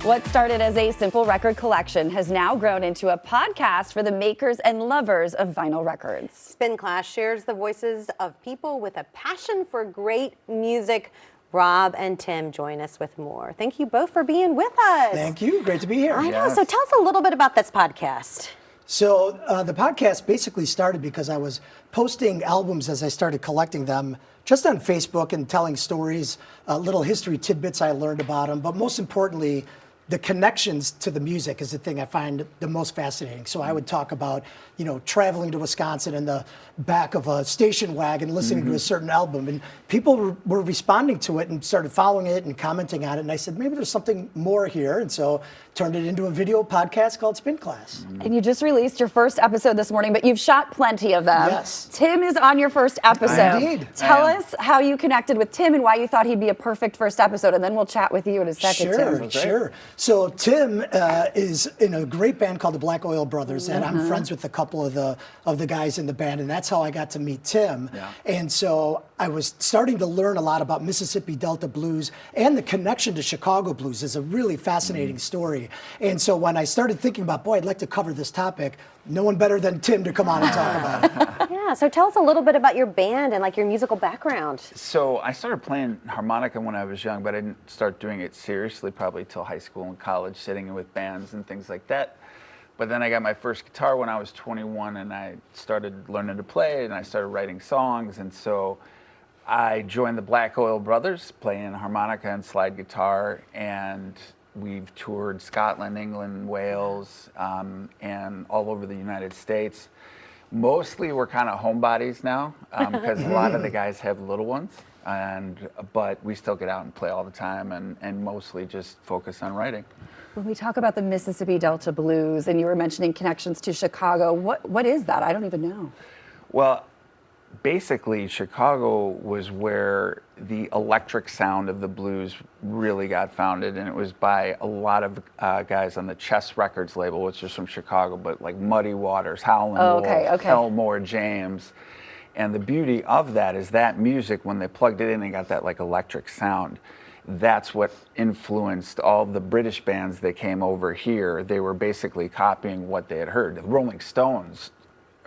What started as a simple record collection has now grown into a podcast for the makers and lovers of vinyl records. Spin Class shares the voices of people with a passion for great music. Rob and Tim join us with more. Thank you both for being with us. Thank you. Great to be here. I know. So tell us a little bit about this podcast. So the podcast basically started because I was posting albums as I started collecting them just on Facebook and telling stories, little history tidbits I learned about them. But most importantly, the connections to the music is the thing I find the most fascinating. So I would talk about, traveling to Wisconsin in the back of a station wagon, listening to a certain album, and people were responding to it and started following it and commenting on it. And I said, maybe there's something more here. And so turned it into a video podcast called Spin Class. And you just released your first episode this morning, but you've shot plenty of them. Yes. Tim is on your first episode. Indeed. Tell us how you connected with Tim and why you thought he'd be a perfect first episode, and then we'll chat with you in a second, Tim. Sure. So Tim is in a great band called the Black Oil Brothers, and I'm friends with a couple of the guys in the band, and that's how I got to meet Tim. Yeah. And so I was starting to learn a lot about Mississippi Delta blues, and the connection to Chicago blues is a really fascinating story. And so when I started thinking about, boy, I'd like to cover this topic, no one better than Tim to come on and talk about it. Yeah, so tell us a little bit about your band and like your musical background. So I started playing harmonica when I was young, but I didn't start doing it seriously probably till high school and college, sitting with bands and things like that. But then I got my first guitar when I was 21, and I started learning to play, and I started writing songs. And so I joined the Black Oil Brothers, playing harmonica and slide guitar, and we've toured Scotland, England, Wales, and all over the United States. Mostly we're kind of homebodies now, because a lot of the guys have little ones, but we still get out and play all the time, and mostly just focus on writing. When we talk about the Mississippi Delta blues, and you were mentioning connections to Chicago, what is that? I don't even know. Well, basically, Chicago was where the electric sound of the blues really got founded, and it was by a lot of guys on the Chess Records label, which is from Chicago, but like Muddy Waters, Howlin' Wolf, Elmore James. And the beauty of that is that music, when they plugged it in and got that like electric sound, that's what influenced all the British bands that came over here. They were basically copying what they had heard. The Rolling Stones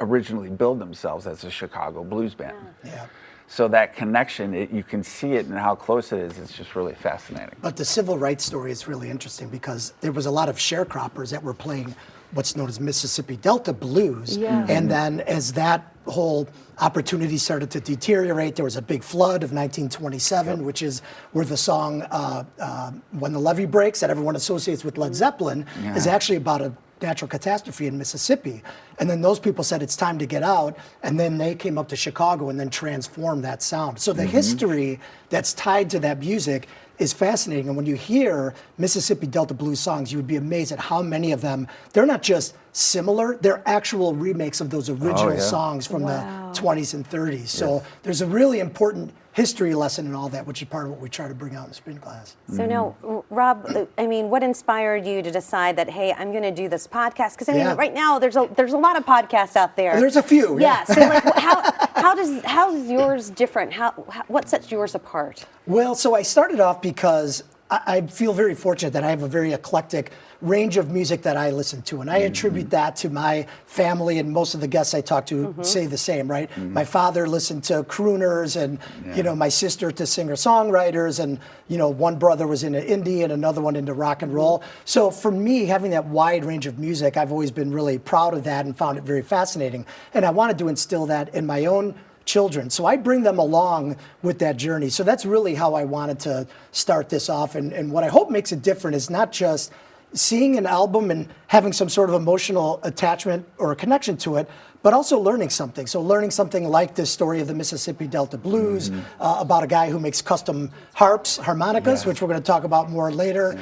originally billed themselves as a Chicago blues band. Yeah. So that connection, you can see it and how close it is. It's just really fascinating. But the civil rights story is really interesting because there was a lot of sharecroppers that were playing what's known as Mississippi Delta blues. Yeah. And then as that whole opportunity started to deteriorate, there was a big flood of 1927, which is where the song When the Levee Breaks that everyone associates with Led Zeppelin is actually about a natural catastrophe in Mississippi. And then those people said it's time to get out, and then they came up to Chicago and then transformed that sound. So the history that's tied to that music is fascinating. And when you hear Mississippi Delta blues songs, you would be amazed at how many of them, they're not just similar, they're actual remakes of those original songs from the 20s and 30s. So there's a really important history lesson in all that, which is part of what we try to bring out in Spin Class. So now, Rob, I mean, what inspired you to decide that, hey, I'm going to do this podcast? Because I mean, right now there's a lot of podcasts out there. There's a few. Yeah. So like, how is yours different? What sets yours apart? Well, so I started off because I feel very fortunate that I have a very eclectic range of music that I listen to, and I attribute that to my family, and most of the guests I talk to say the same, right? My father listened to crooners, and my sister to singer-songwriters, and one brother was into indie and another one into rock and roll. So for me, having that wide range of music, I've always been really proud of that and found it very fascinating, and I wanted to instill that in my own children. So I bring them along with that journey. So that's really how I wanted to start this off. And what I hope makes it different is not just seeing an album and having some sort of emotional attachment or a connection to it, but also learning something. So learning something like this story of the Mississippi Delta Blues, about a guy who makes custom harmonicas, which we're going to talk about more later.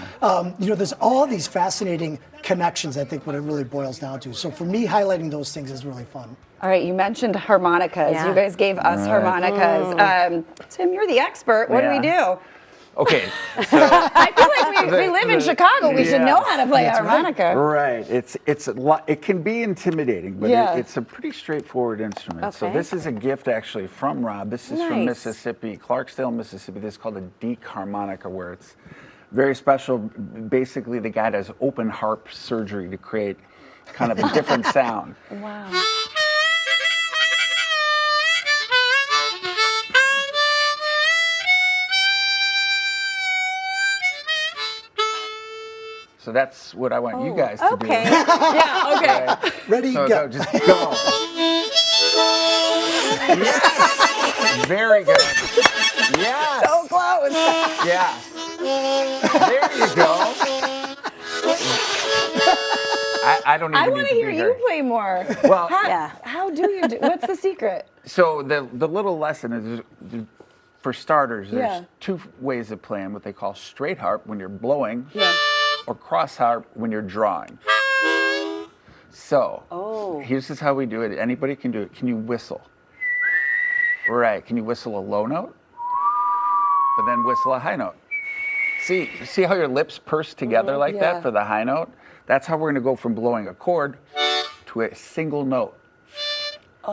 There's all these fascinating connections, I think, what it really boils down to. So for me, highlighting those things is really fun. All right, you mentioned harmonicas. You guys gave us harmonicas. Tim, you're the expert. What do we do? Okay. I feel like we live in Chicago. We should know how to play a harmonica. Right. It's a lot. It can be intimidating, but it's a pretty straightforward instrument. Okay. So this is a gift actually from Rob. This is from Mississippi, Clarksdale, Mississippi. This is called a Deke harmonica, where it's Very special. Basically, the guy does open harp surgery to create kind of a different sound. Wow. So that's what I want you guys to do. Okay. Yeah, okay. Ready, So go. just go. Yes. Very good. Yes. So close. Yes. There you go. I don't even I need want to to hear be you here. play more. Well, How do you do? What's the secret? so the little lesson is, for starters, there's Yeah. two ways of playing what they call straight harp when you're blowing, Yeah. or cross harp when you're drawing. So, here's just how we do it. Anybody can do it. Can you whistle? Right. Can you whistle a low note? But then whistle a high note. See how your lips purse together like Yeah. that for the high note? That's how we're going to go from blowing a chord to a single note. So,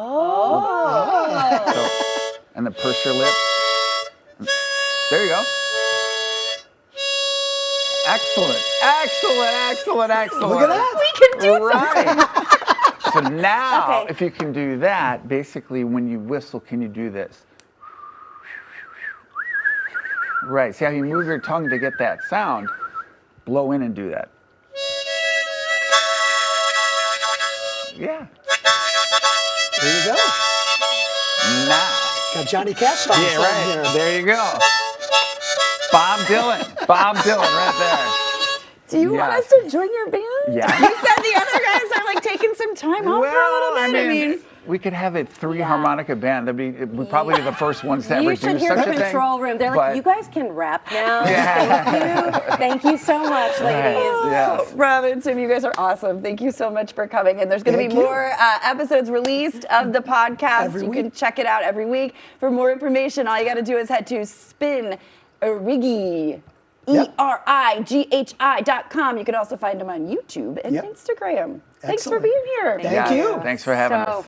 and then purse your lips. There you go. Excellent, excellent, excellent, excellent. Look at that. We can do it. Right. So now, Okay. if you can do that, basically when you whistle, can you do this? Right. See how you move your tongue to get that sound? Blow in and do that. Yeah. There you go. Now. Got Johnny Cash songs Yeah, on right. here. There you go. Bob Dylan. Bob Dylan right there. Do you want Yes. us to join your band? Yeah. You said the other guys are like taking some time off for a little bit. I mean, we could have a three harmonica band. We'd probably be the first ones to ever You do should hear such the a thing. control room. They're like, But- you guys can rap now. Yeah. Thank you. Thank you so much, ladies. Yes. Rob and Tim, you guys are awesome. Thank you so much for coming. And there's going to Thank be you. more episodes released of the podcast. Every You week. can check it out every week. For more information, all you got to do is head to Spinrighi. Yep. ERIGHI.com. You can also find them on YouTube and Yep. Instagram. Thanks for Excellent. being here. Thank you. Thanks for having So us.